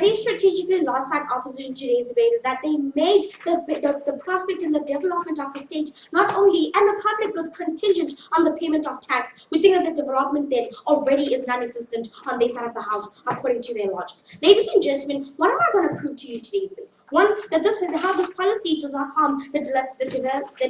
very strategically lost sight opposition to today's debate is that they made the prospect and the development of the state not only and the public goods contingent on the payment of tax. We think that the development then already is non-existent on their side of the house according to their logic. Ladies and gentlemen, what am I going to prove to you today's debate? One, that how this policy does not harm the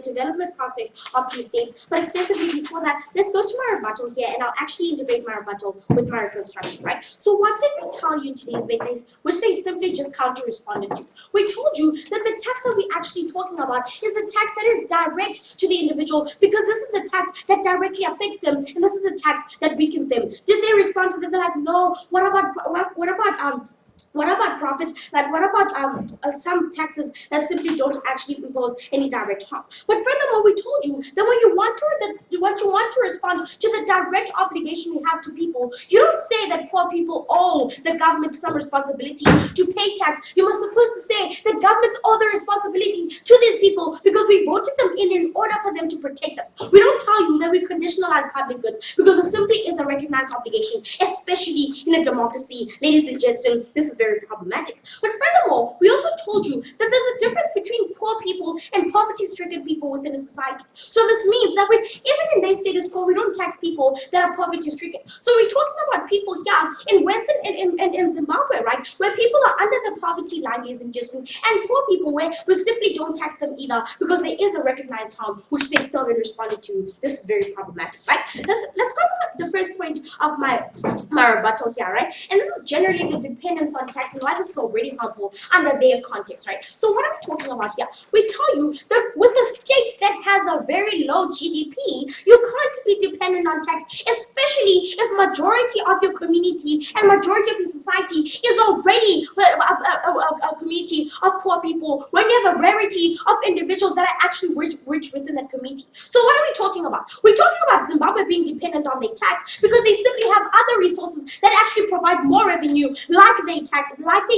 development prospects of these states. But extensively before that, let's go to my rebuttal here, and I'll actually integrate my rebuttal with my reconstruction, right? So what did we tell you in today's debate, which they simply just counter-responded to? We told you that the tax that we're actually talking about is the tax that is direct to the individual, because this is the tax that directly affects them, and this is the tax that weakens them. Did they respond to that? They're like, no. What about profit? Like, what about some taxes that simply don't actually impose any direct harm? But furthermore, we told you that when you want to respond to the direct obligation you have to people, you don't say that poor people owe the government some responsibility to pay tax. You must supposed to say that governments owe the responsibility to these people because we voted them in order for them to protect us. We don't tell you that we conditionalize public goods because it simply is a recognized obligation, especially in a democracy. Ladies and gentlemen, this is very problematic. But furthermore, we also told you that there's a difference between poor people and poverty-stricken people within a society. So this means that even in their status quo, we don't tax people that are poverty-stricken. So we're talking about people here in Western in Zimbabwe, right, where people are under the poverty line, ladies and gentlemen, and poor people where we simply don't tax them either because there is a recognized harm which they still haven't responded to. This is very problematic, right? Let's go to the first point of my rebuttal here, right? And this is generally the dependence on tax and why this is already harmful under their context, right? So what I'm talking about here, we tell you that with a state that has a very low GDP, you can't be dependent on tax, especially if majority of your community and majority of your society is already a community of poor people, when you have a rarity of individuals that are actually rich within that community. So what are we talking about? We're talking about Zimbabwe being dependent on their tax because they simply have other resources that actually provide more revenue, like they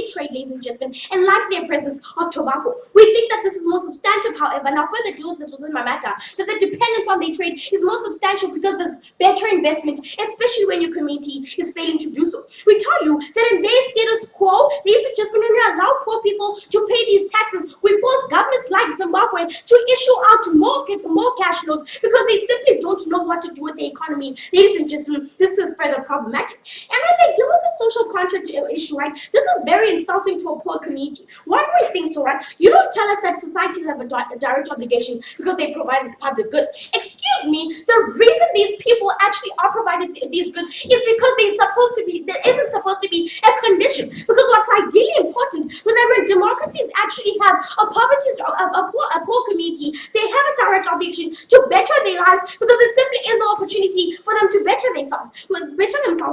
trade, ladies and gentlemen, and like their presence of tobacco. We think that this is more substantive, however, and I'll further deal with this within my matter, that the dependence on their trade is more substantial because there's better investment, especially when your community is failing to do so. We tell you that in their status quo, ladies and gentlemen, when we allow poor people to pay these taxes, we force governments like Zimbabwe to issue out more cash notes because they simply don't know what to do with the economy. Ladies and gentlemen, this is further problematic. And when they deal with the social contract issue, right, this is very insulting to a poor community. Why do we think so, right? You don't tell us that societies have a direct obligation because they provide public goods. Excuse me, the reason these people actually are provided these goods is because there isn't supposed to be a condition. Because what's ideally important when democracies actually have a poor community, they have a direct obligation to better their lives because there simply is no opportunity for them to better themselves,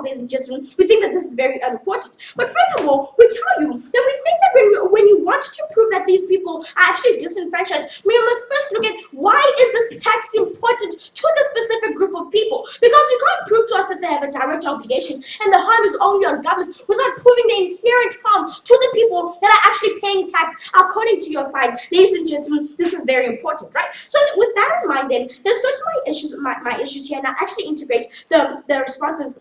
ladies and gentlemen. We think that this is very important. But furthermore, we tell you that we think that when you want to prove that these people are actually disenfranchised, we must first look at why is this tax important to the specific group of people? Because you can't prove to us that they have a direct obligation and the harm is only on governments without proving the inherent harm to the people that are actually paying tax according to your side. Ladies and gentlemen, this is very important, right? So with that in mind then, let's go to my issues here and I'll actually integrate the responses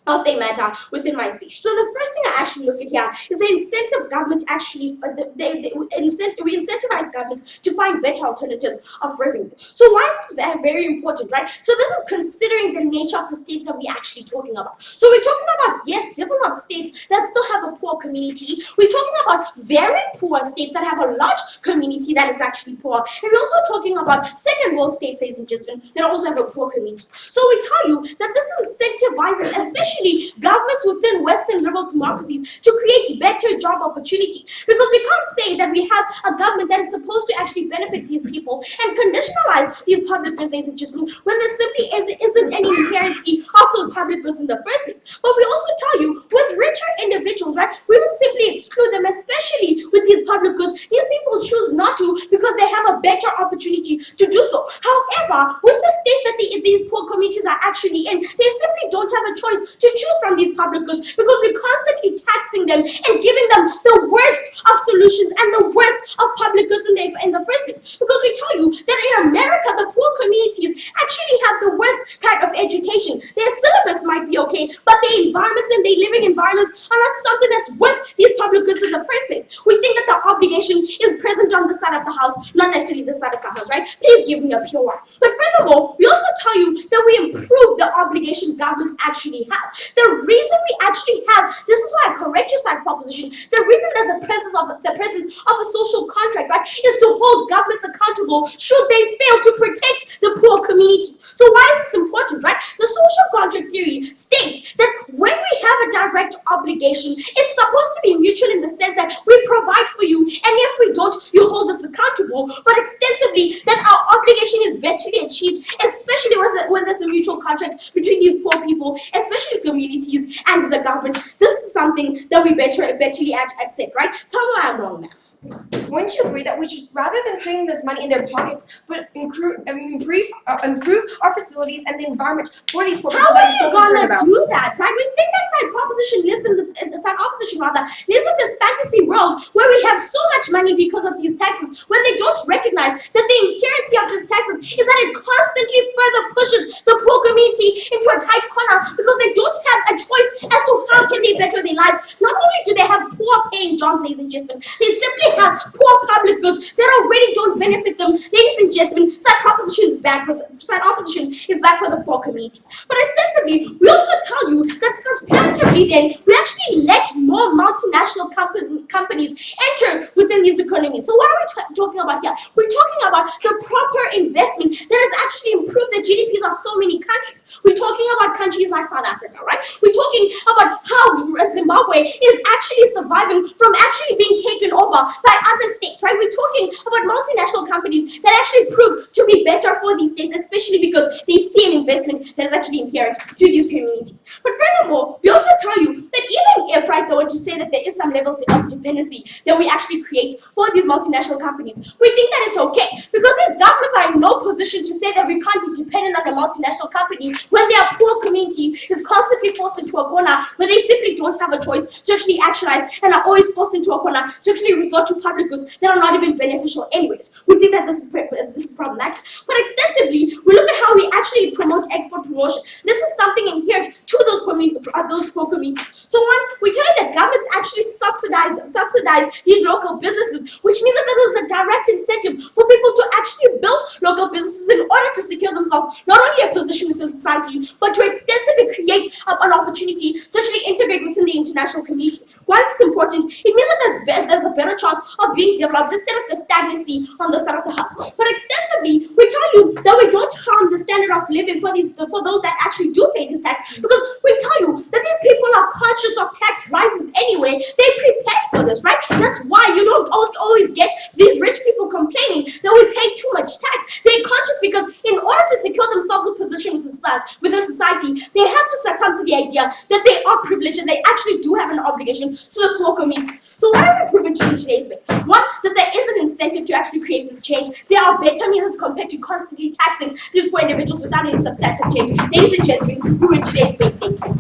of their matter within my speech. So the first thing I actually look at here is the incentive government actually, we incentivize governments to find better alternatives of revenue. So why is this very important, right? So this is considering the nature of the states that we're actually talking about. So we're talking about, yes, developed states that still have a poor community. We're talking about very poor states that have a large community that is actually poor. And we're also talking about second world states, ladies and gentlemen, that also have a poor community. So we tell you that this incentivizes, especially governments within Western liberal democracies, to create better job opportunity. Because we can't say that we have a government that is supposed to actually benefit these people and conditionalize these public goods, ladies and gentlemen, when there simply isn't any inherency of those public goods in the first place. But we also tell you, with richer individuals, right, we don't simply exclude them, especially with these public goods. These people choose not to because they have a better opportunity to do so. However, with the state that these poor communities are actually in, they simply don't have a choice to choose from these public goods because we're constantly taxing them and giving them the worst of solutions and the worst of public goods in the first place. Because we tell you that in America, the poor communities actually have the worst kind of education. Their of us might be okay, but their environments and their living environments are not something that's worth these public goods in the first place. We think that the obligation is present on the side of the house, not necessarily the side of the house, right? Please give me a pure one. But furthermore, we also tell you that we improve the obligation governments actually have. The reason we actually have, this is why I correct your side proposition, the reason there's the presence of a social contract, right, is to hold governments accountable should they fail to protect the poor community. So why is this important, right? The social contract theory states that when we have a direct obligation, it's supposed to be mutual in the sense that we provide for you, and if we don't, you hold us accountable, but extensively that our obligation is virtually achieved, especially when there's a mutual contract between these poor people, especially communities and the government. This is something that we virtually accept, right? Tell me why I'm wrong now. Wouldn't you agree that we should, rather than putting this money in their pockets, but improve our facilities and the environment for these poor people that you're so concerned about? How are we gonna do that, right? We think that side proposition lives in the side opposition rather lives in this fantasy world where we have so much money because of these taxes, when they don't recognize that the inherency of these taxes is that it constantly further pushes the poor community into a tight corner because they don't have a choice as to how can they better their lives. Not only do they have poor paying jobs, ladies and gentlemen, they simply have poor public goods that already don't benefit them. Ladies and gentlemen, side opposition is bad for the poor community. But essentially, we also tell you that substantively then, we actually let more multinational companies enter within these economies. So what are we talking about here? We're talking about the proper investment that has actually improved the GDPs of so many countries. We're talking about countries like South Africa, right? We're talking about how Zimbabwe is actually surviving from actually being taken over by other states, right? We're talking about multinational companies that actually prove to be better for these states, especially because they see an investment that is actually inherent to these communities. But furthermore, we also tell you that even if, right, they were to say that there is some level of dependency that we actually create for these multinational companies, we think that it's okay because these governments are in no position to say that we can't be dependent on a multinational company when their poor community is constantly forced into a corner where they simply don't have a choice to actually actualize and are always forced into a corner to actually resort to public goods that are not even beneficial anyways. We think that this is problematic. But extensively, we look at how we actually promote export promotion. This is something inherent to those poor communities. So one, we tell you that governments actually subsidize these local businesses, which means that there is a direct incentive for people to actually build local businesses in order to secure themselves not only a position within society, but to extensively create an opportunity to actually integrate within the international community. Why is this important? It means that there's a better chance of being developed instead of the stagnancy on the side of the house. But extensively, we tell you that we don't harm the standard of living for those that actually do pay this tax, because we tell you that these people are conscious of tax rises anyway. They prepared for this, right? That's why you don't always get these rich people complaining that we pay too much tax. They're conscious because in order to secure themselves a position within society, they have to succumb to the idea that they are privileged and they actually do have an obligation to the poor communities. So what have we proven to you in today's week? One, that there is an incentive to actually create this change. There are better means compared to constantly taxing these poor individuals without any substantive change. Ladies and gentlemen, we were in today's week. Thank you.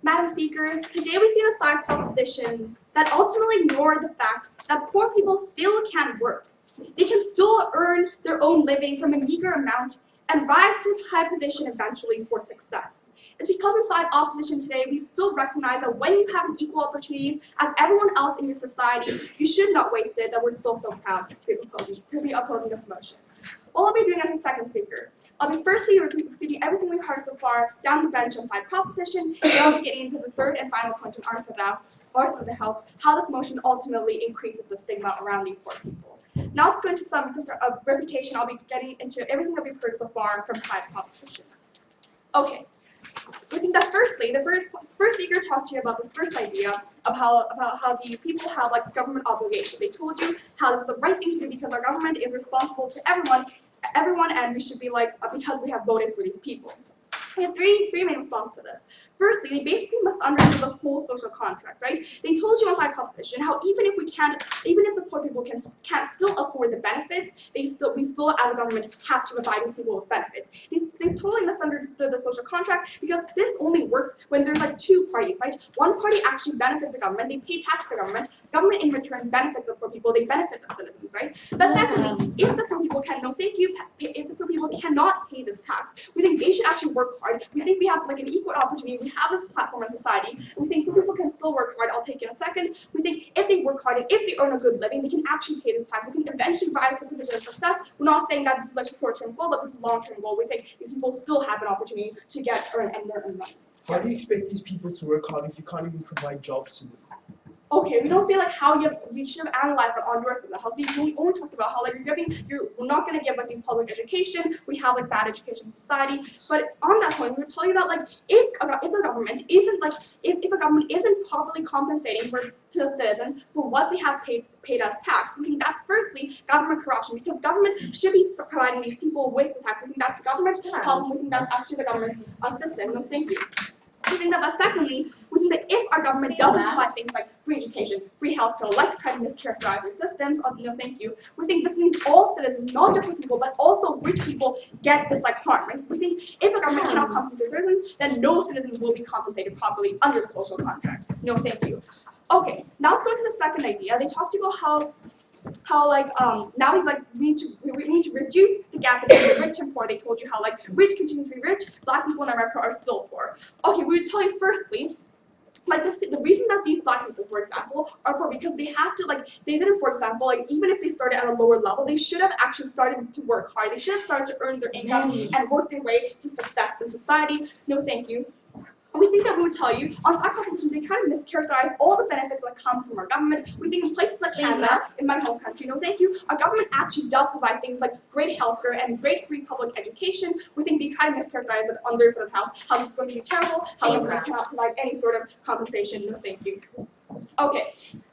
Madam Speakers, today we see the side proposition that ultimately ignore the fact that poor people still can work. They can still earn their own living from a meager amount and rise to a high position eventually for success. It's because inside opposition today, we still recognize that when you have an equal opportunity as everyone else in your society, you should not waste it, that we're still so proud to be opposing this motion. What I'll be doing as a second speaker, I'll be firstly repeating everything we've heard so far down the bench on side proposition, and I'll be getting into the third and final point in Arts of the House, how this motion ultimately increases the stigma around these poor people. Now let's go into some reputation. I'll be getting into everything that we've heard so far from side proposition. Okay. I think that firstly, the first speaker talked to you about this first idea of how these people have like government obligation. They told you how this is the right thing to do because our government is responsible to everyone, and we should be like because we have voted for these people. We have three main responses to this. Firstly, they basically misunderstood the whole social contract, right? They told you on side proposition how even if the poor people can't still afford the benefits, we still as a government have to provide these people with benefits. They totally misunderstood the social contract because this only works when there's like two parties, right? One party actually benefits the government, they pay tax to the government in return benefits the poor people, they benefit the citizens, right? But secondly, if the poor people if the poor people cannot pay this tax, we think they should actually work hard. We think we have like an equal opportunity. We have this platform in society. We think people can still work hard. I'll take in a second. We think if they work hard and if they earn a good living, they can actually pay this tax. We can eventually rise to a position of success. We're not saying that this is like a short-term goal, but this is a long-term goal. We think these people still have an opportunity to earn money. How do you expect these people to work hard if you can't even provide jobs to them? Okay, we don't say like how we should have analyzed like Ondruska in the house. We only talked about how like we're not gonna give like these public education. We have like bad education in society. But on that point, we would tell you that like if a government isn't properly compensating to the citizens for what they have paid as tax, we think that's firstly government corruption because government should be providing these people with the tax. We think that's the government problem. We think that's actually the government's system. No, thank you. We think that, but secondly, we think that if our government doesn't provide things like free education, free healthcare, like to try to mischaracterize resistance, no thank you, we think this means all citizens, not just rich people, but also rich people get this like harm, right? We think if the government cannot compensate citizens, then no citizens will be compensated properly under the social contract. No thank you. Okay, now let's go to the second idea. They talked about how now he's like we need to reduce the gap between the rich and poor. They told you how like rich continue to be rich, black people in America are still poor. Okay, we would tell you firstly, like the reason that these black people, for example, are poor because they have to they didn't, for example, like even if they started at a lower level, they should have actually started to work hard. They should have started to earn their income and work their way to success in society. No, thank you. We think that we would tell you, on side proposition, they try to mischaracterize all the benefits that come from our government. We think in places like Canada, in my home country, no thank you, our government actually does provide things like great healthcare and great free public education. We think they try to mischaracterize it on their sort of house, how this is going to be terrible, how the government cannot provide any sort of compensation, no thank you. Okay,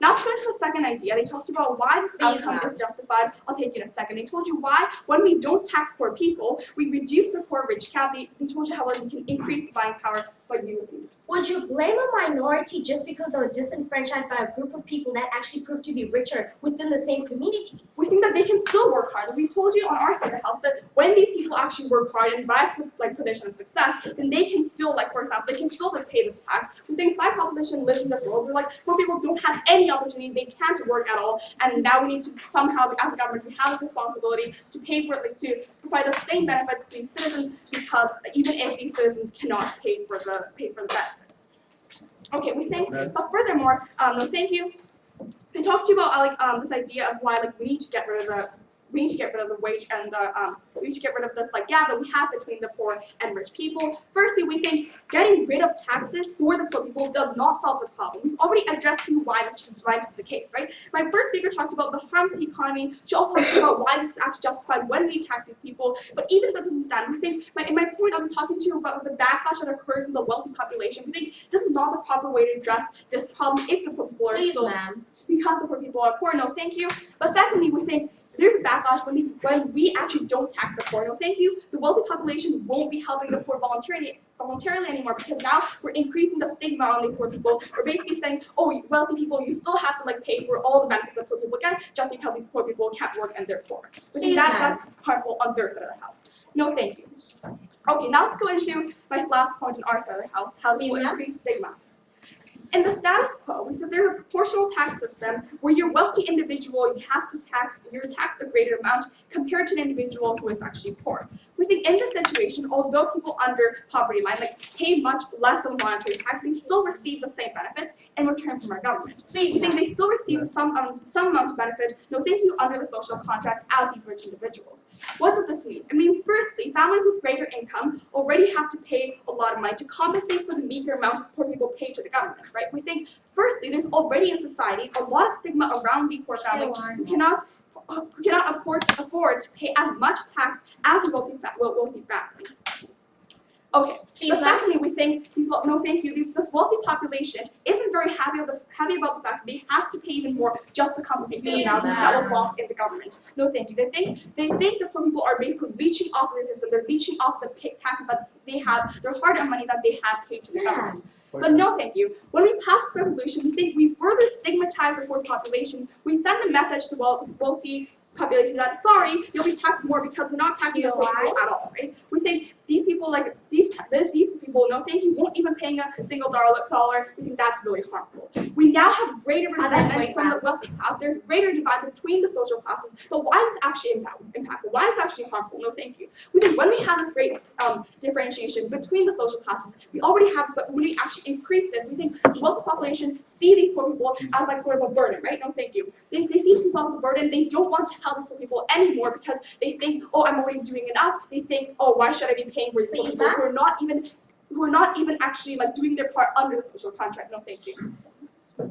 now let's go to the second idea. They talked about why this outcome is justified. I'll take you in a second. They told you why, when we don't tax poor people, we reduce the poor-rich gap. They told you how we can increase buying power by using this. Would you blame a minority just because they were disenfranchised by a group of people that actually proved to be richer within the same community? We think that they can still work hard. We told you on our side of the house that when these people actually work hard and rise to position of success, then they can still, for example, they can still pay this tax. We think side proposition lives in this world. We're like, more people don't have any opportunity, they can't work at all, and now we need to somehow, as a government, we have this responsibility to pay for it, to provide the same benefits to these citizens, because even if these citizens cannot pay for the benefits. Okay, we think, but furthermore, no, thank you. We talked to you about this idea of why we need to get rid of the wage and we need to get rid of this gap that we have between the poor and rich people. Firstly, we think getting rid of taxes for the poor people does not solve the problem. We've already addressed to you why this is the case, right? My first speaker talked about the harm to the economy. She also talked about why this is actually justified when we tax these people. But even if that doesn't stand, we think, in my point I was talking to you about the backlash that occurs in the wealthy population. We think this is not the proper way to address this problem if the poor people are still, because the poor people are poor. No, thank you. But secondly, we think there's backlash when we actually don't tax the poor. No, thank you. The wealthy population won't be helping the poor voluntarily anymore because now we're increasing the stigma on these poor people. We're basically saying, oh, wealthy people, you still have to like pay for all the benefits that poor people get just because these poor people can't work and they're poor. I think that's harmful on their side of the house. No, thank you. Okay, now let's go into my last point on our side of the house, how to increase stigma. In the status quo, we said there's a proportional tax system where you're a wealthy individual, you have to tax a greater amount compared to an individual who is actually poor. We think in this situation, although people under poverty line pay much less of monetary tax, they still receive the same benefits in return from our government. We think they still receive some amount of benefit, no thank you, under the social contract as these rich individuals. What does this mean? It means firstly, families with greater income already have to pay a lot of money to compensate for the meager amount poor people pay to the government, right? We think firstly, there's already in society a lot of stigma around these poor families who cannot afford to pay as much tax as wealthy families. Okay, but secondly, we think, no thank you, this wealthy population isn't very happy about the fact that they have to pay even more just to compensate for the amount that was lost in the government. No thank you. They think the poor people are basically leeching off the system, they're leeching off the taxes that they have, their hard-earned money that they have paid to the government. But no thank you. When we pass this resolution, we think we further stigmatize the poor population. We send a message to wealthy population that, sorry, you'll be taxed more because we're not taxing the poor people at all, right? We think these people, these people, no thank you, won't even paying a single dollar. We think that's really harmful. We now have greater resentment from the wealthy class. There's greater divide between the social classes. But why is this actually impactful? Why is it actually harmful? No thank you. We think when we have this great differentiation between the social classes, we already have this, but when we actually increase this, we think the wealthy population see these poor people as sort of a burden, right? No thank you. They see these people as a burden. They don't want to help these poor people anymore because they think, oh, I'm already doing enough. They think, oh, why should I be paying for these people who are not even actually doing their part under the social contract? No thank you.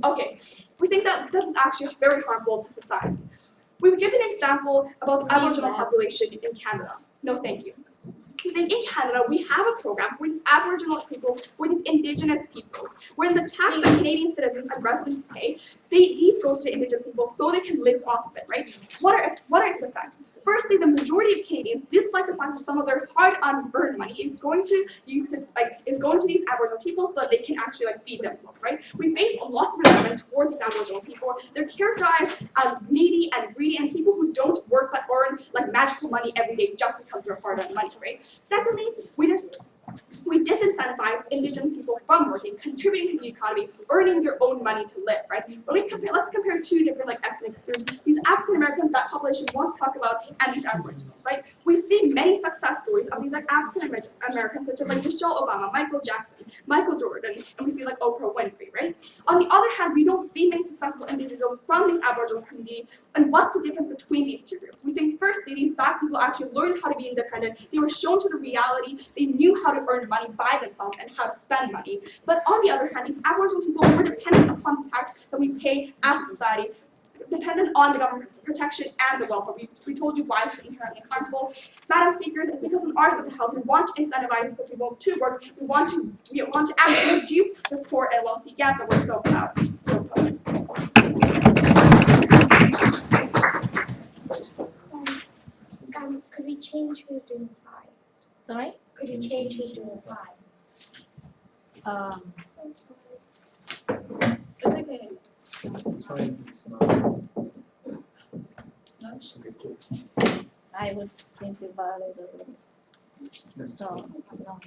Okay, we think that this is actually very harmful to society. We would give an example about the Aboriginal population in Canada. No thank you. We think in Canada we have a program for these Aboriginal people, for these Indigenous peoples, where the tax that Canadian citizens and residents pay, these goes to Indigenous people so they can live off of it, right? What are its effects? Firstly, the majority of Canadians dislike the fact that some of their hard-earned money is going to these Aboriginal people so that they can actually feed themselves, right? We face lots of resentment towards these Aboriginal people. They're characterized as needy and greedy and people who don't work but earn magical money every day just because they're hard-earned money, right? Secondly, we disincentivize Indigenous people from working, contributing to the economy, earning their own money to live, right? Let's compare two different ethnic groups. These African Americans that population wants to talk about, and these Aboriginals, right? We see many success stories of these African Americans, such as Michelle Obama, Michael Jackson, Michael Jordan, and we see Oprah Winfrey, right? On the other hand, we don't see many successful individuals from the Aboriginal community. And what's the difference between these two groups? We think firstly, these Black people actually learned how to be independent. They were shown to the reality. They knew how to earn money by themselves and how to spend money. But on the other hand, these Aboriginal people were dependent upon the tax that we pay as a society, dependent on the government protection and the welfare. We told you why it's inherently harmful. Madam Speaker, it's because in our side of the house, we want to incentivize the people to work. We want to actually reduce this poor and wealthy gap that we're so proud to oppose. Sorry, could we change who's doing the pie? Sorry? Could you change who's doing the pie? So sorry. It's okay. It's fine if it's not. No? Okay, cool. I would simply violate the rules. So, no.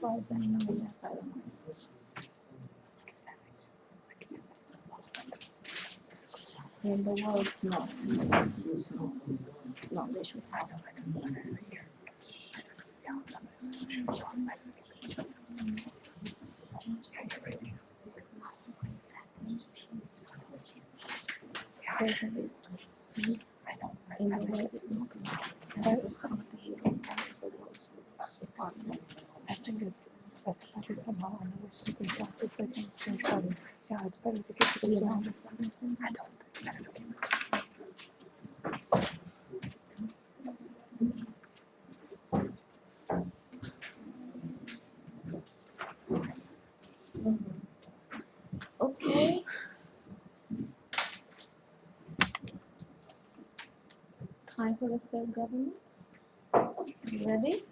far as I know, yes, I don't know. In the words, no. No, they should have. There's a list. In the words, it's not. I think it's specified somehow under which circumstances they can exchange value. Yeah, it's better to keep it around the circumstances. I don't. It's better to keep it. Okay. Time for the self-government. You ready?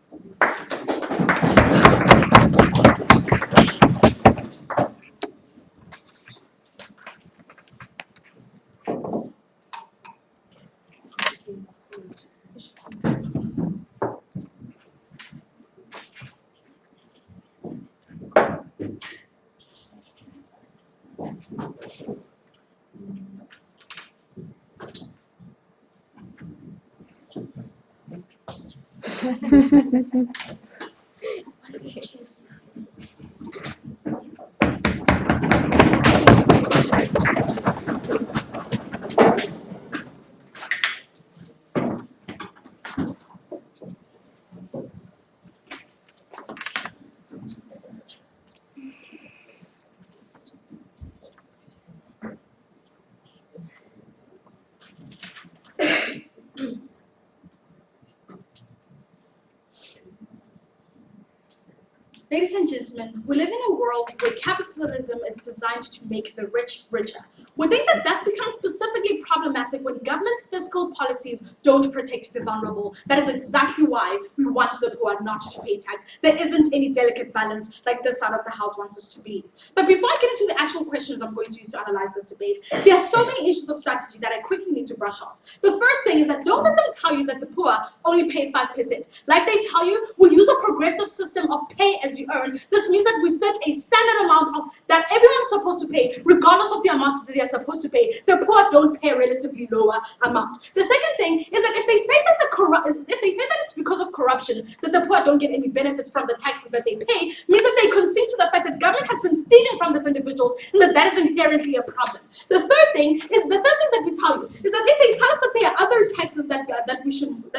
Ladies and gentlemen, we live in a world where capitalism is designed to make the rich richer. We think that that becomes specifically problematic when government's fiscal policies don't protect the vulnerable. That is exactly why we want the poor not to pay tax. There isn't any delicate balance like this side of the house wants us to believe. But before I get into the actual questions I'm going to use to analyze this debate, there are so many issues of strategy that I quickly need to brush off. The first thing is that don't let them tell you that the poor only pay 5%. Like they tell you, we use a progressive system of pay as you earn. This means that we set a standard amount of that everyone's supposed to pay, regardless of the amount that they are supposed to pay. The poor don't pay a relatively lower amount. The second thing is that if they say that it's because of corruption that the poor don't get any benefits from the taxes that they pay, means that they concede to the fact that government has been stealing from these individuals and that is inherently a problem. The third thing that we tell you is that if they tell us that there are other taxes that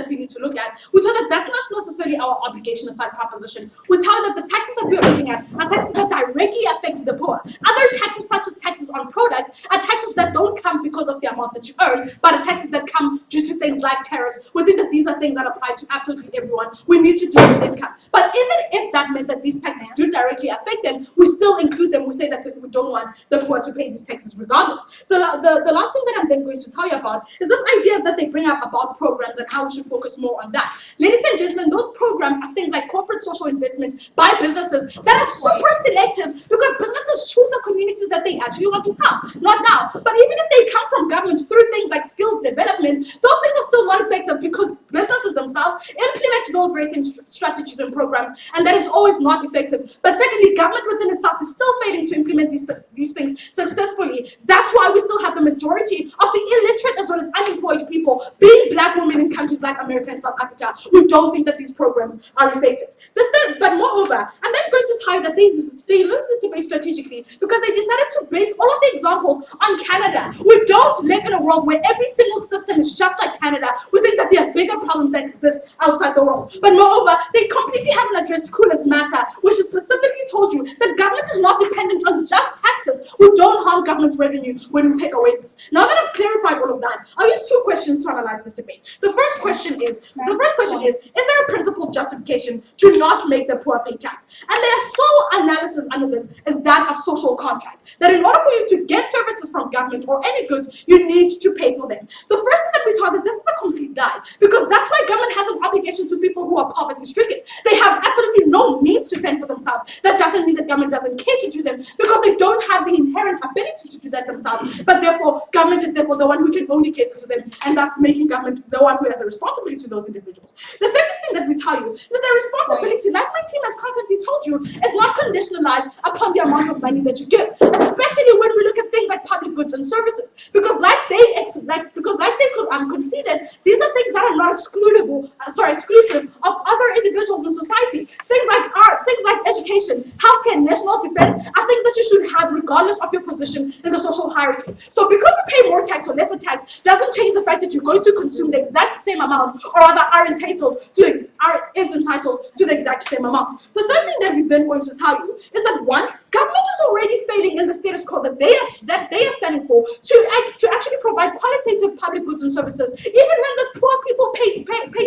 we need to look at, we tell that that's not necessarily our obligation aside proposition. We tell you that the taxes that we're looking at are taxes that directly affect the poor. Other taxes, such as taxes on products, are taxes that don't come because of the amount that you earn, but are taxes that come due to things like tariffs. We think that these are things that apply to absolutely everyone. We need to do with income. But even if that meant that these taxes do directly affect them, we still include them. We say that we don't want the poor to pay these taxes regardless. The last thing that I'm then going to tell you about is this idea that they bring up about programs and how we should focus more on that. Ladies and gentlemen, those programs are things like corporate social investment by businesses that are super selective because businesses choose the communities that they actually want to help. Not now, but even if they come from government through things like skills development, those things are still not effective because businesses themselves implement those very same strategies and programs, and that is always not effective. But secondly, government within itself is still failing to implement these things successfully. That's why we still have the majority of the illiterate as well as unemployed people being black women in countries like America and South Africa who don't think that these programs are effective. But moreover, I'm then going to tell you that they lose this debate strategically because they decided to base all of the examples on Canada. We don't live in a world where every single system is just like Canada. We think that there are bigger problems that exist outside the world. But moreover, they completely haven't addressed Kuna's matter, which has specifically told you that government is not dependent on just taxes. We don't harm government revenue when we take away this. Now that I've clarified all of that, I'll use two questions to analyze this debate. The first question is there a principled justification to not make the poor pay tax? And they are so analysis under this is that of social contract. That in order for you to get services from government or any goods, you need to pay for them. The first thing that we taught that this is a complete lie, because that's why government has an obligation to people who are poverty stricken. They have absolutely no means to fend for themselves. That doesn't mean that government doesn't cater to them, because they don't have the inherent ability to do that themselves. But therefore, government is therefore the one who can only cater to them, and thus making government the one who has a responsibility to those individuals. The second thing that we tell you is that the responsibility, like my team has constantly told you, is not conditionalized upon the amount of money that you give, especially when we look at things like public goods and services, because like they conceded, these are things that are not exclusive of other individuals in society. Things like art, things like education, healthcare, national defense are things that you should have regardless of your position in the social hierarchy. So because you pay more tax or lesser tax doesn't change the fact that you're going to consume the exact same amount, or rather is entitled to the exact same amount. The third thing that we're then going to tell you is that one, government is already failing in the status quo that they are standing for to actually provide qualitative public goods and services, even when those poor people pay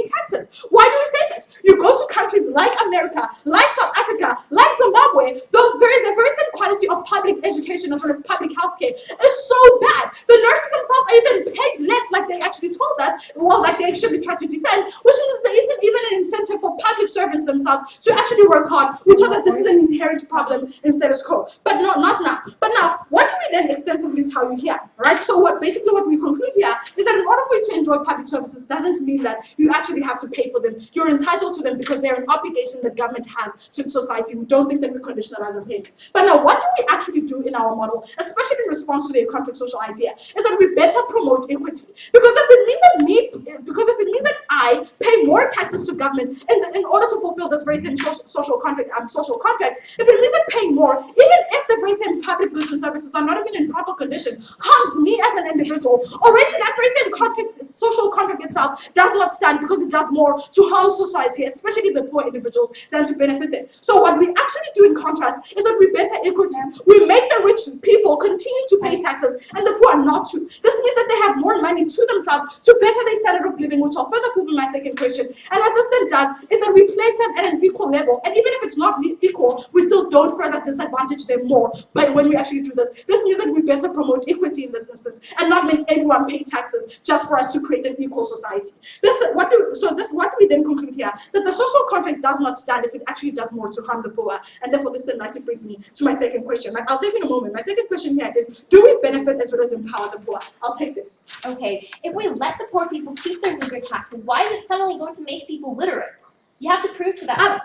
taxes. Why do we say this? You go to countries like America, like South Africa, like Zimbabwe, the very same quality of public education as well as public healthcare is so bad. The nurses themselves are even paid less, like they actually told us, well, like they actually tried to defend, which means there isn't even an incentive for public servants themselves to actually work hard. We thought that this is an inherent problem in status quo, but not now. But now, what do we then extensively tell you here, right? So basically what we conclude here is that in order for you to enjoy public services doesn't mean that you actually have to pay for them. You're entitled to them because they're an obligation that government has to society. We don't think that we conditionalize on payment. But now, what do we actually do in our model, especially in response to the contract social idea, is that we better promote equity. Because if it means that I pay more taxes to government in order to fulfill this very same social contract, if it means that paying more, even if the very same public goods and services are not even in proper condition, harms me as an individual, already that very same social contract itself does not stand, because it does more to harm society, especially the poor individuals, than to benefit them. So what we actually do in contrast is that we better equity. We make the rich people continue to pay taxes and the poor not to. This means that they have more money to themselves to better their standard of living, which I'll further prove in my second question. And what this then does is that we place them at an equal level, and even if it's not equal, we still don't further disadvantage them more. But when we actually do this means that we better promote equity in this instance and not make everyone pay taxes just for us to create an equal society. What do we then conclude here? That the social contract does not stand if it actually does more to harm the poor, and therefore this then nicely brings me to my second question. I'll take it in a moment. My second question here is, do we benefit as well as empower the poor? I'll take this. Okay, if we let the poor people keep their meager taxes, why is it suddenly going to make people literate? You have to prove to that.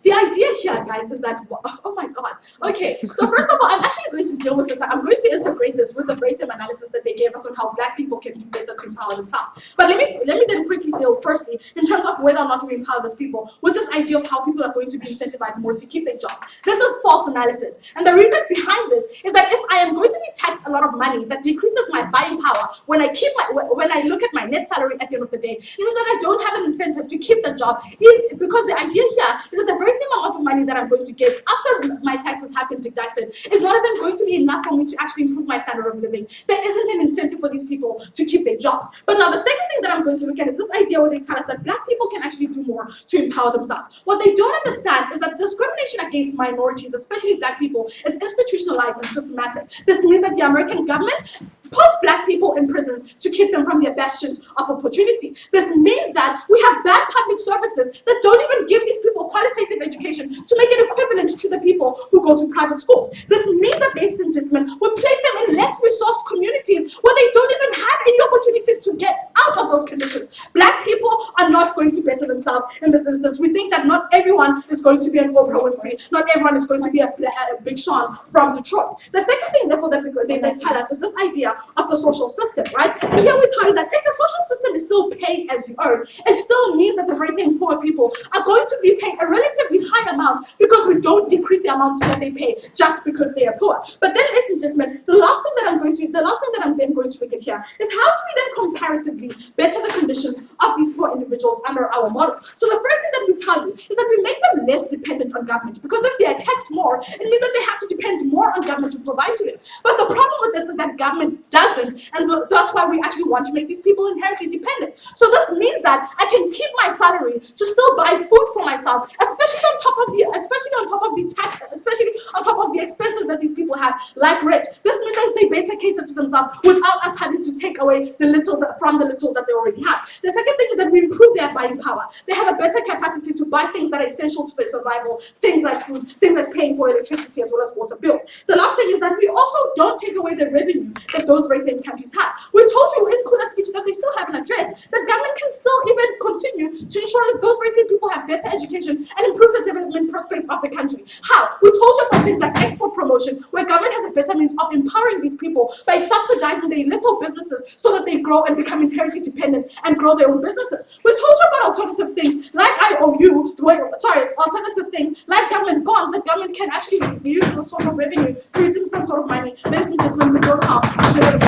The idea here, guys, is that, oh my god. Okay, so first of all, I'm actually going to deal with this. I'm going to integrate this with the very same analysis that they gave us on how black people can do better to empower themselves. But let me then quickly deal firstly in terms of whether or not we empower those people with this idea of how people are going to be incentivized more to keep their jobs. This is false analysis. And the reason behind this is that if I am going to be taxed a lot of money that decreases my buying power when I look at my net salary at the end of the day, it means that I don't have an incentive to keep the job. Because the idea here is that the very same amount of money that I'm going to get after my taxes have been deducted is not even going to be enough for me to actually improve my standard of living. There isn't an incentive for these people to keep their jobs. But now the second thing that I'm going to look at is this idea where they tell us that black people can actually do more to empower themselves. What they don't understand is that discrimination against minorities, especially black people, is institutionalized and systematic. This means that the American government puts black people in prisons to keep them from their bastions of opportunity. This means that we have bad public services that don't even give these people qualitative education to make it equivalent to the people who go to private schools. This means that, ladies and gentlemen, we place them in less resourced communities where they don't even have any opportunities to get out of those conditions. Black people are not going to better themselves in this instance. We think that not everyone is going to be an Oprah Winfrey. Not everyone is going to be a Big Sean from Detroit. The second thing, therefore, that they tell us is this idea of the social system, right? And here we tell you that if the social system is still pay as you earn, it still means that the very same poor people are going to be paid a relatively high amount because we don't decrease the amount that they pay just because they are poor. But then, ladies and gentlemen, the last thing that I'm then going to look at here is how do we then comparatively better the conditions of these poor individuals under our model? So the first thing that we tell you is that we make them less dependent on government, because if they are taxed taxed more, it means that they have to depend more on government to provide to them. But the problem with this is that government doesn't, and that's why we actually want to make these people inherently dependent. So this means that I can keep my salary to still buy food for myself, especially on top of the expenses that these people have, like rent. This means that they better cater to themselves without us having to take away from the little that they already have. The second thing is that we improve their buying power. They have a better capacity to buy things that are essential to their survival, things like food, things like paying for electricity as well as water bills. The last thing is that we also don't take away the revenue that those very same countries have. We told you in Kuna's speech that they still haven't addressed that government can still even continue to ensure that those very same people have better education and improve the development prospects of the country. How? We told you about things like export promotion, where government has a better means of empowering these people by subsidizing their little businesses so that they grow and become inherently dependent and grow their own businesses. We told you about alternative things like alternative things like government bonds that government can actually use as a source of revenue to receive some sort of money. Ladies and gentlemen, we don't have to develop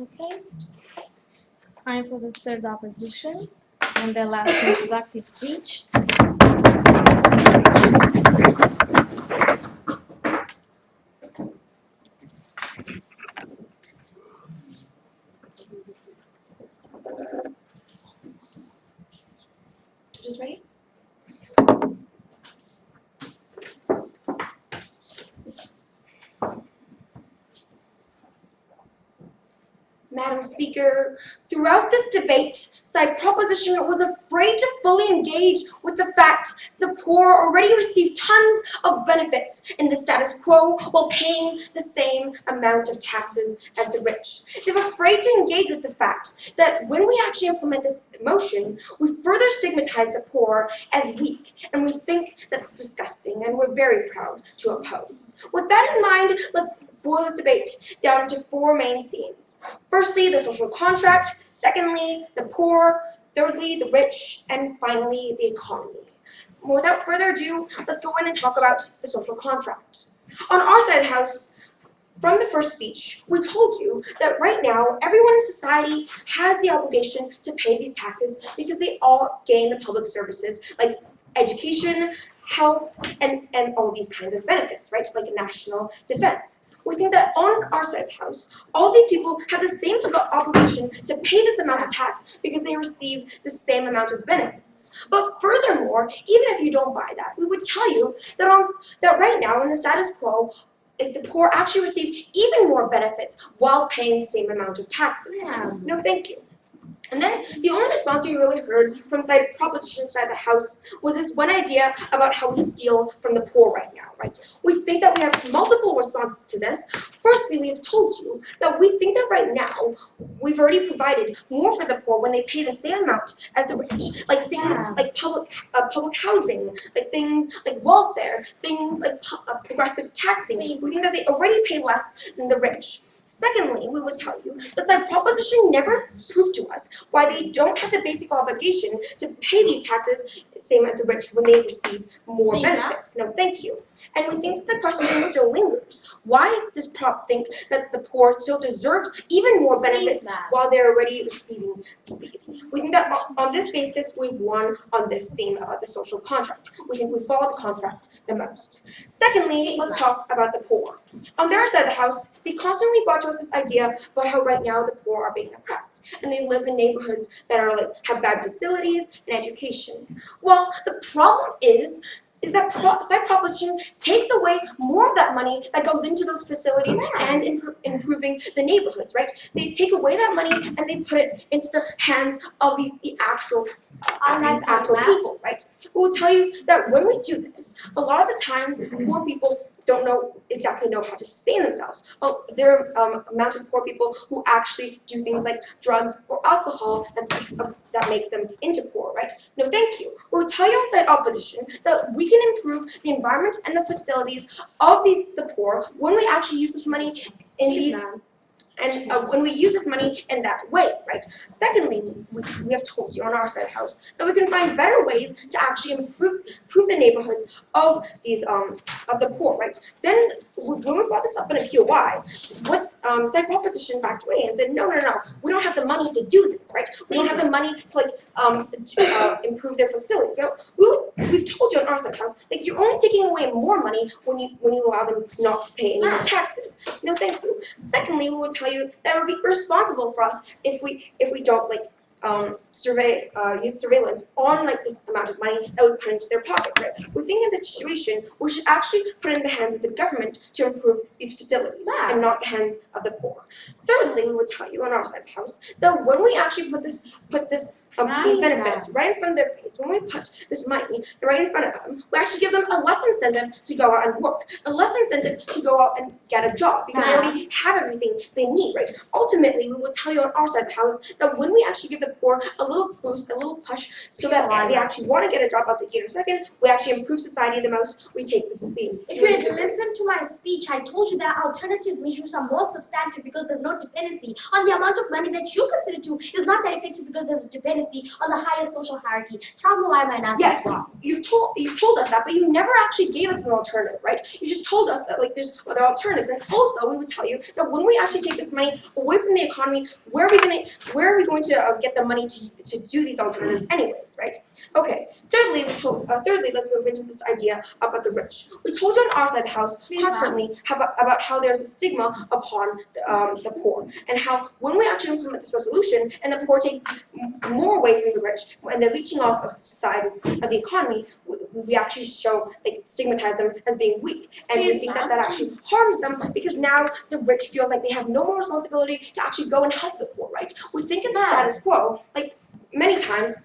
Okay. Time for the third opposition and the last instructive speech. Just ready? Madam Speaker, throughout this debate, side proposition was afraid to fully engage with the fact the poor already receive tons of benefits in the status quo while paying the same amount of taxes as the rich. They were afraid to engage with the fact that when we actually implement this motion, we further stigmatize the poor as weak, and we think that's disgusting, and we're very proud to oppose. With that in mind, let's boil this debate down into four main themes. Firstly, the social contract. Secondly, the poor. Thirdly, the rich. And finally, the economy. Without further ado, let's go in and talk about the social contract. On our side of the house, from the first speech, we told you that right now, everyone in society has the obligation to pay these taxes because they all gain the public services like education, health, and all these kinds of benefits, right? Like national defense. We think that on our side of the house, all these people have the same obligation to pay this amount of tax because they receive the same amount of benefits. But furthermore, even if you don't buy that, we would tell you that that right now in the status quo, the poor actually receive even more benefits while paying the same amount of taxes. Yeah. No, thank you. And then the only response we really heard from proposition side of the house was this one idea about how we steal from the poor right now, right? We think that we have multiple responses to this. Firstly, we have told you that we think that right now we've already provided more for the poor when they pay the same amount as the rich, like things like public housing, like things like welfare, things like progressive taxing. We think that they already pay less than the rich. Secondly, we will tell you that the proposition never proved to us why they don't have the basic obligation to pay these taxes same as the rich when they receive more benefits. No, thank you. And we think that the question still lingers. Why does Prop think that the poor still deserves even more benefits while they're already receiving these? We think that on this basis, we've won on this theme about the social contract. We think we follow the contract the most. Secondly, let's talk about the poor. On their side of the house, they constantly brought to us this idea about how right now the poor are being oppressed and they live in neighborhoods that are have bad facilities and education. Well, the problem is that side proposition takes away more of that money that goes into those facilities and improving the neighborhoods, right? They take away that money and they put it into the hands of the actual people, right? We will tell you that when we do this, a lot of the times poor people don't exactly know how to sustain themselves. Well, there are amount of poor people who actually do things like drugs or alcohol that makes them into poor, right? No, thank you. We'll tell you inside opposition that we can improve the environment and the facilities of the poor when we actually use this money in these. And when we use this money in that way, right? Secondly, we have told you on our side of the house that we can find better ways to actually improve the neighborhoods of these of the poor, right? Then when we brought this up in a POI, what side proposition backed away and said, no, we don't have the money to do this, right? We don't have the money to improve their facilities. You know, we've told you on our side of the house, like you're only taking away more money when you allow them not to pay any more taxes. No, thank you. Secondly, we will tell you that it would be responsible for us if we don't use surveillance on this amount of money that we put into their pocket, right? We think in this situation we should actually put it in the hands of the government to improve these facilities and not the hands of the poor. Thirdly, we would tell you on our side of the house that when we actually put these benefits right in front of their face, when we put this money right in front of them, we actually give them a less incentive to go out and work, a less incentive to go out and get a job because they already have everything they need, right? Ultimately, we will tell you on our side of the house that when we actually give the poor a little boost, a little push, so that they actually want to get a job, I'll take you in a second, we actually improve society the most, we take the scene. If you guys listen to my speech, I told you that alternative measures are more substantive because there's no dependency on the amount of money that you consider to is not that effective because there's a dependency on the higher social hierarchy. Tell me why my analysis is wrong. You've told us that, but you never actually gave us an alternative, right? You just told us that there's other alternatives, and also we would tell you that when we actually take this money away from the economy, where are we going to get the money to do these alternatives anyways, right? Okay. Thirdly, let's move into this idea about the rich. We told you on our side of the house constantly about how there's a stigma upon the poor, and how when we actually implement this resolution and the poor take more away from the rich and they're leeching off of the side of the economy, we actually stigmatize them as being weak, and we think that actually harms them because now the rich feels like they have no more responsibility to actually go and help the poor, right? We think in the status quo, many times,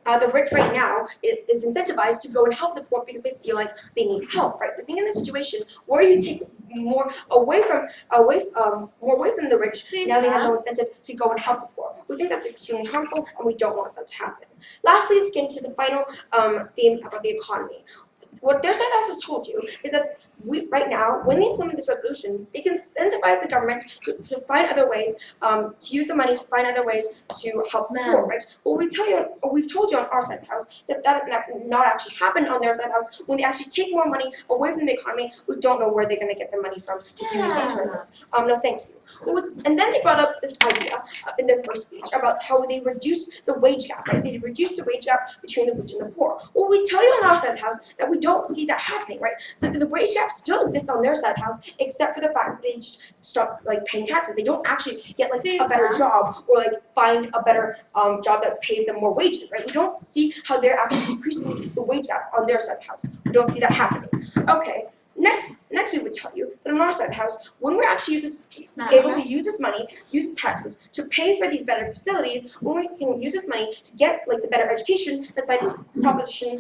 the rich right now is incentivized to go and help the poor because they feel like they need help, right? The thing in this situation where you take more away from the rich, now they have no incentive to go and help the poor. We think that's extremely harmful, and we don't want that to happen. Lastly, let's get into the final theme about the economy. what their side house has told you is that right now, when they implement this resolution, they can incentivize the government to find other ways, to use the money to find other ways to help the poor, right? Well, we've told you on our side of the house that not actually happen on their side of the house. When they actually take more money away from the economy, we don't know where they're going to get the money from to do these experiments. No, thank you. And then they brought up this idea in their first speech about how they reduce the wage gap, right? They reduce the wage gap between the rich and the poor. Well, we tell you on our side of the house that we don't see that happening, right? The wage gap still exists on their side of the house, except for the fact that they just stop paying taxes. They don't actually get a better job or find a better job that pays them more wages, right? We don't see how they're actually decreasing the wage gap on their side of the house. We don't see that happening. Okay. Next, we would tell you that on our side of the house, when we're actually able to use this money, use taxes to pay for these better facilities, when we can use this money to get the better education that side proposition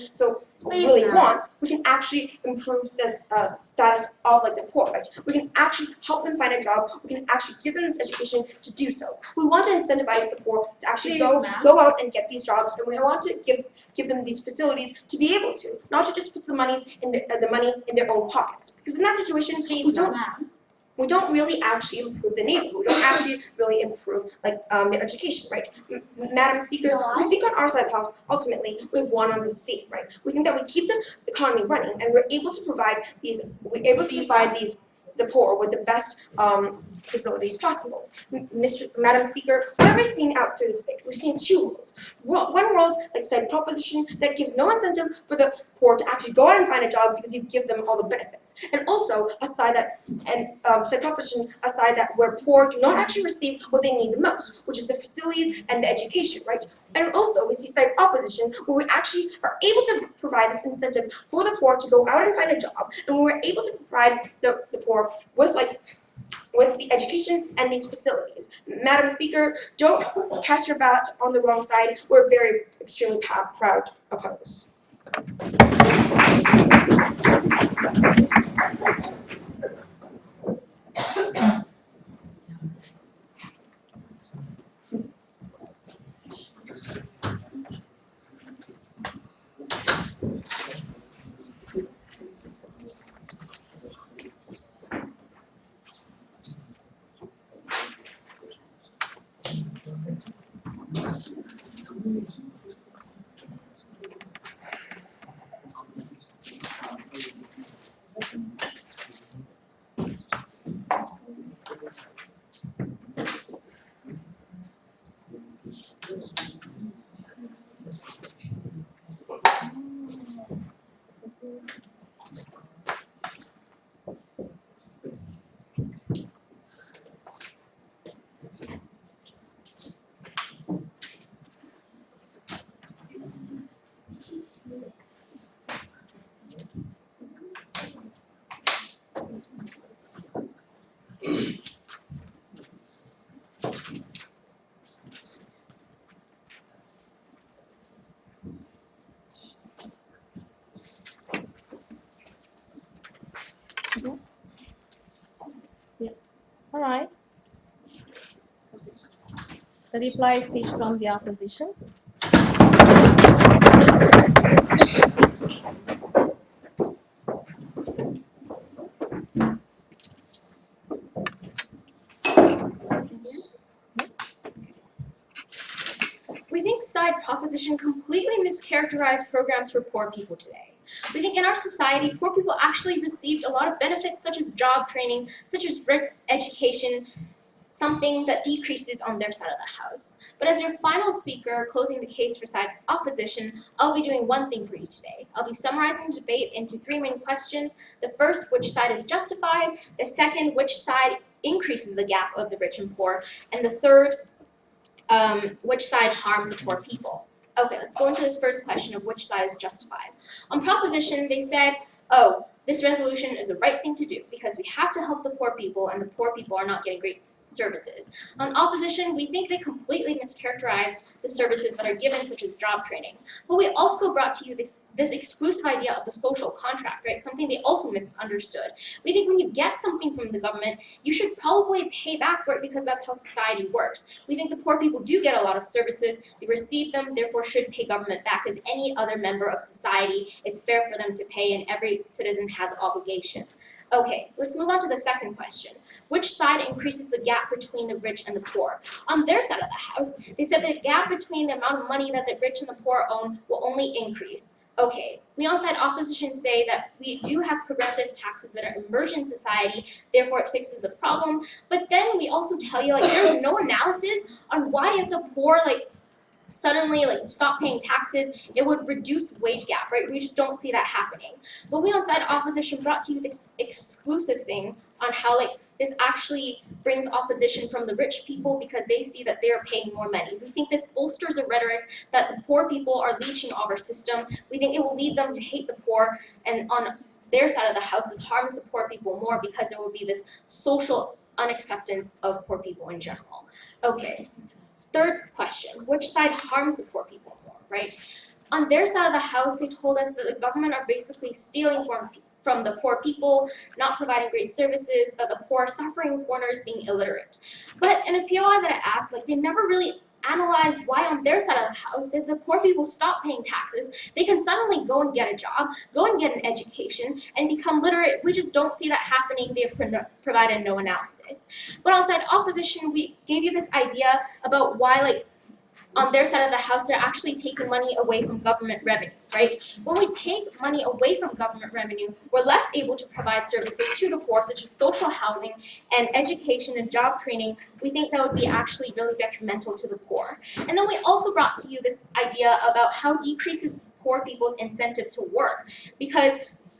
really wants, we can actually improve this status of the poor, right? We can actually help them find a job. We can actually give them this education to do so. We want to incentivize the poor to actually go out and get these jobs, and we want to give them these facilities to be able to, not to just put the money in their own pockets. Because in that situation, we don't really actually improve the neighborhood. We don't actually really improve their education, right? Madam Speaker, we think on our side of the house, ultimately, we've won on this theme, right? We think that we keep the economy running, and we're able to provide the poor with the best facilities possible. Madam Speaker, what have we seen out through this week? We've seen two worlds. One world, side proposition, that gives no incentive for the poor to actually go out and find a job because you give them all the benefits. And also a side side proposition, a side where poor do not actually receive what they need the most, which is the facilities and the education, right? And also we see side opposition, where we actually are able to provide this incentive for the poor to go out and find a job, and we're able to provide the poor with the education and these facilities. Madam Speaker, don't cast your ballot on the wrong side. We're extremely proud to oppose. All right. The reply speech from the opposition. We think side proposition completely mischaracterized programs for poor people today. We think in our society, poor people actually received a lot of benefits such as job training, such as education, something that decreases on their side of the house. But as your final speaker closing the case for side opposition, I'll be doing one thing for you today. I'll be summarizing the debate into three main questions. The first, which side is justified? The second, which side increases the gap of the rich and poor? And the third, which side harms the poor people? Okay, let's go into this first question of which side is justified. On proposition, they said, oh, this resolution is the right thing to do because we have to help the poor people and the poor people are not getting great services. On opposition, we think they completely mischaracterized the services that are given, such as job training. But we also brought to you this exclusive idea of the social contract, right? Something they also misunderstood. We think when you get something from the government, you should probably pay back for it because that's how society works. We think the poor people do get a lot of services, they receive them, therefore should pay government back as any other member of society. It's fair for them to pay and every citizen has obligation. Okay, let's move on to the second question. Which side increases the gap between the rich and the poor? On their side of the house, they said the gap between the amount of money that the rich and the poor own will only increase. Okay, we on side opposition say that we do have progressive taxes that are emergent in society, therefore it fixes the problem. But then we also tell you, like, there's no analysis on why if the poor, like, suddenly stop paying taxes, it would reduce wage gap, right? We just don't see that happening. But we on side opposition brought to you this exclusive thing on how this actually brings opposition from the rich people because they see that they're paying more money. We think this bolsters a rhetoric that the poor people are leeching off our system. We think it will lead them to hate the poor, and on their side of the house, this harms the poor people more because there will be this social unacceptance of poor people in general. Okay. Third question, which side harms the poor people more, right? On their side of the house, they told us that the government are basically stealing from the poor people, not providing great services, that the poor are suffering corners, being illiterate. But in a POI that I asked, they never really analyze why on their side of the house, if the poor people stop paying taxes, they can suddenly go and get a job, go and get an education, and become literate. We just don't see that happening. They've provided no analysis. But on side opposition, we gave you this idea about why, on their side of the house, they're actually taking money away from government revenue, right? When we take money away from government revenue, we're less able to provide services to the poor, such as social housing and education and job training. We think that would be actually really detrimental to the poor. And then we also brought to you this idea about how decreases poor people's incentive to work. Because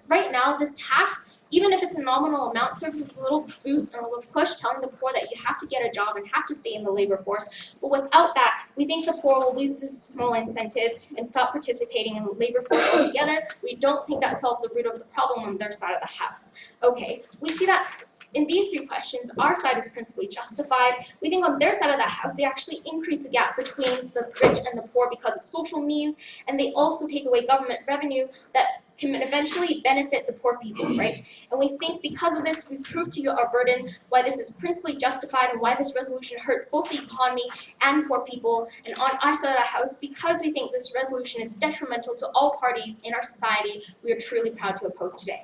right now, this tax, even if it's a nominal amount, serves as a little boost and a little push telling the poor that you have to get a job and have to stay in the labor force. But without that, we think the poor will lose this small incentive and stop participating in the labor force altogether. We don't think that solves the root of the problem on their side of the house. Okay, we see that in these three questions, our side is principally justified. We think on their side of the house, they actually increase the gap between the rich and the poor because of social means, and they also take away government revenue that can eventually benefit the poor people, right? And we think because of this, we've proved to you our burden, why this is principally justified and why this resolution hurts both the economy and poor people. And on our side of the house, because we think this resolution is detrimental to all parties in our society, we are truly proud to oppose today.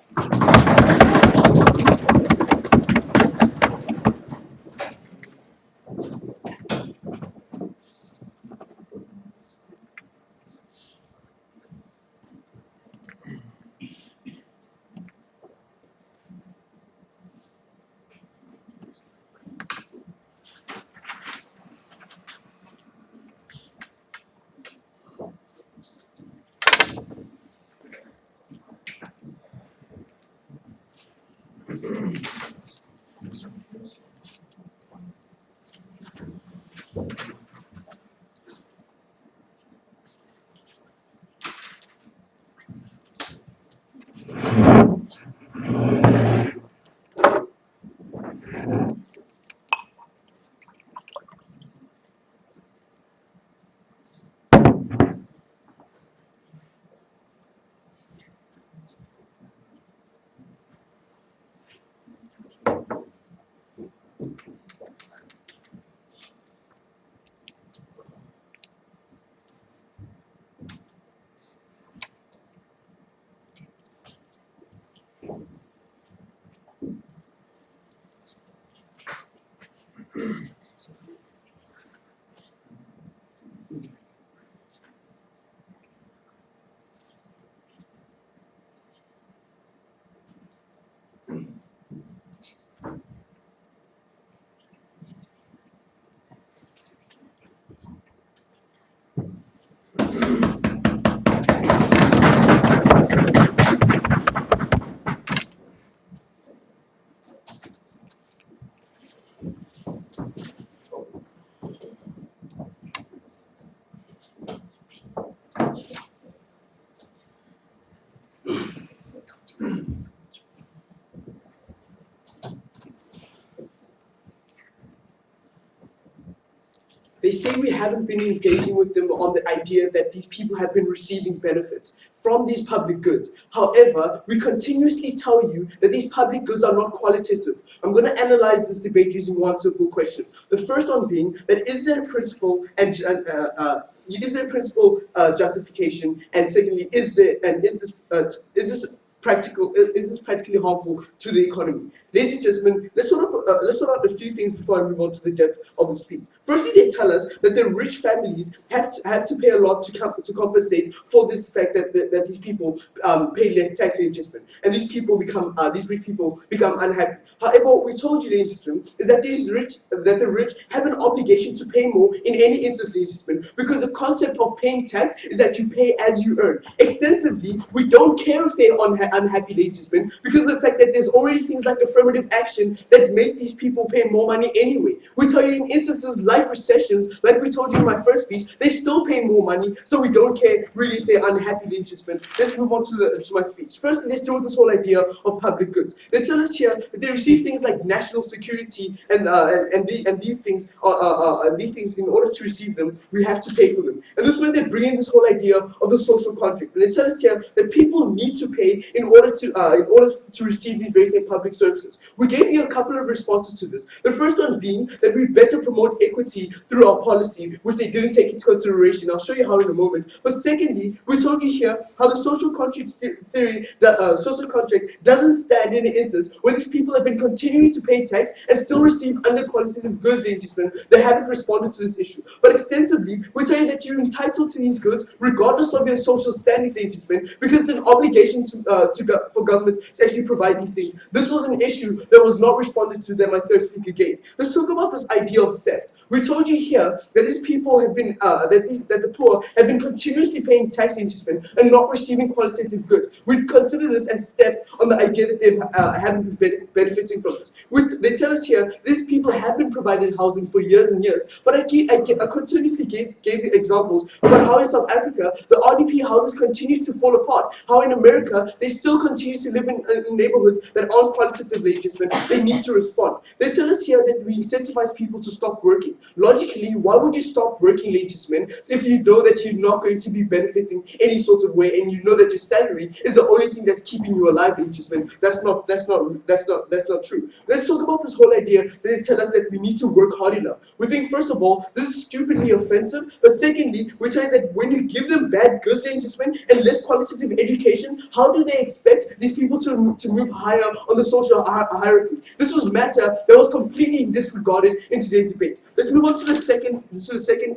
They say we haven't been engaging with them on the idea that these people have been receiving benefits from these public goods. However, we continuously tell you that these public goods are not qualitative. I'm going to analyze this debate using one simple question. The first one being that is there a principle justification, and secondly, is this practically harmful to the economy? Ladies and gentlemen, let's sort out a few things before I move on to the depth of the speech. Firstly, they tell us that the rich families have to pay a lot to compensate for this fact that these people pay less tax, ladies and gentlemen, and these rich people become unhappy. However, what we told you, ladies and gentlemen, is that the rich have an obligation to pay more in any instance, ladies and gentlemen, because the concept of paying tax is that you pay as you earn. Extensively, we don't care if they're unhappy, ladies and gentlemen, because of the fact that there's already things like affirmative action that make these people pay more money anyway. We tell you in instances like recessions, like we told you in my first speech, they still pay more money, so we don't care really if they're unhappy, ladies and gentlemen. Let's move on to my speech. Firstly, let's deal with this whole idea of public goods. They tell us here that they receive things like national security and these things in order to receive them, we have to pay for them. And this is where they bring in this whole idea of the social contract. And they tell us here that people need to pay in order to receive these very same public services. We gave you a couple of responses to this. The first one being that we better promote equity through our policy, which they didn't take into consideration. I'll show you how in a moment. But secondly, we told you here how the social contract theory, social contract doesn't stand in an instance where these people have been continuing to pay tax and still receive under-qualitative goods, they haven't responded to this issue. But extensively, we tell you that you're entitled to these goods regardless of your social standing, because it's an obligation for governments to actually provide these things. This was an issue that was not responded to that my third speaker gave. Let's talk about this idea of theft. We told you here that these people have been, that the poor have been continuously paying tax and not receiving qualitative goods. We consider this as theft on the idea that they haven't been benefiting from this. They tell us here these people have been provided housing for years and years, but I continuously gave you examples about how in South Africa the RDP houses continue to fall apart. How in America they still continue to live in neighborhoods that aren't qualitative, they need to respond. They tell us here that we incentivize people to stop working. Logically, why would you stop working, ladies and gentlemen, if you know that you're not going to be benefiting any sort of way, and you know that your salary is the only thing that's keeping you alive, ladies and gentlemen? That's not true. Let's talk about this whole idea that they tell us that we need to work hard enough. We think, first of all, this is stupidly offensive, but secondly, we're saying that when you give them bad goods, ladies and gentlemen, and less qualitative education, how do they expect these people to move higher on the social hierarchy? This was matter that was completely disregarded in today's debate. Let's move on to the second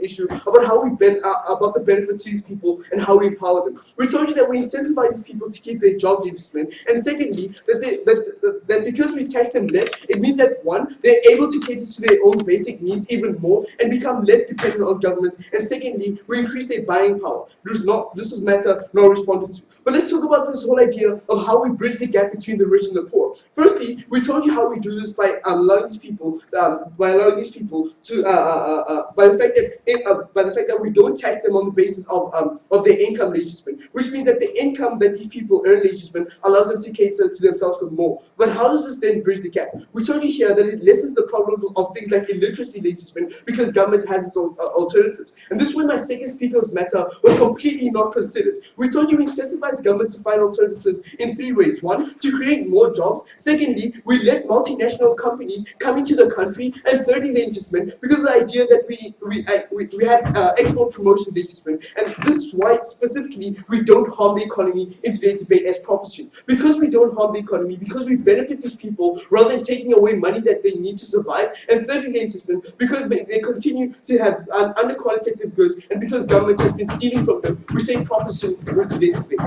issue about how about the benefits to these people and how we empower them. We told you that we incentivize these people to keep their jobs, and secondly, that because we tax them less, it means that one, they're able to cater to their own basic needs even more and become less dependent on government, and secondly, we increase their buying power. This is matter not responded to. But let's talk about this whole idea of how we bridge the gap between the rich and the poor. Firstly, we told you how we do this by allowing these people to by the fact that we don't tax them on the basis of their income, which means that the income that these people earn, allows them to cater to themselves some more. But how does this then bridge the gap? We told you here that it lessens the problem of things like illiteracy, because government has its own alternatives. And this is when my second speaker's matter was completely not considered. We told you we incentivize government to find alternatives in three ways. One, to create more jobs. Secondly, we let multinational companies come into the country. And thirdly, because of the idea that we have export promotion, and this is why specifically we don't harm the economy in today's debate as proposition. Because we don't harm the economy, because we benefit these people rather than taking away money that they need to survive. And thirdly, because they continue to have under-qualitative goods, and because government has been stealing from them, we say proposition in today's debate.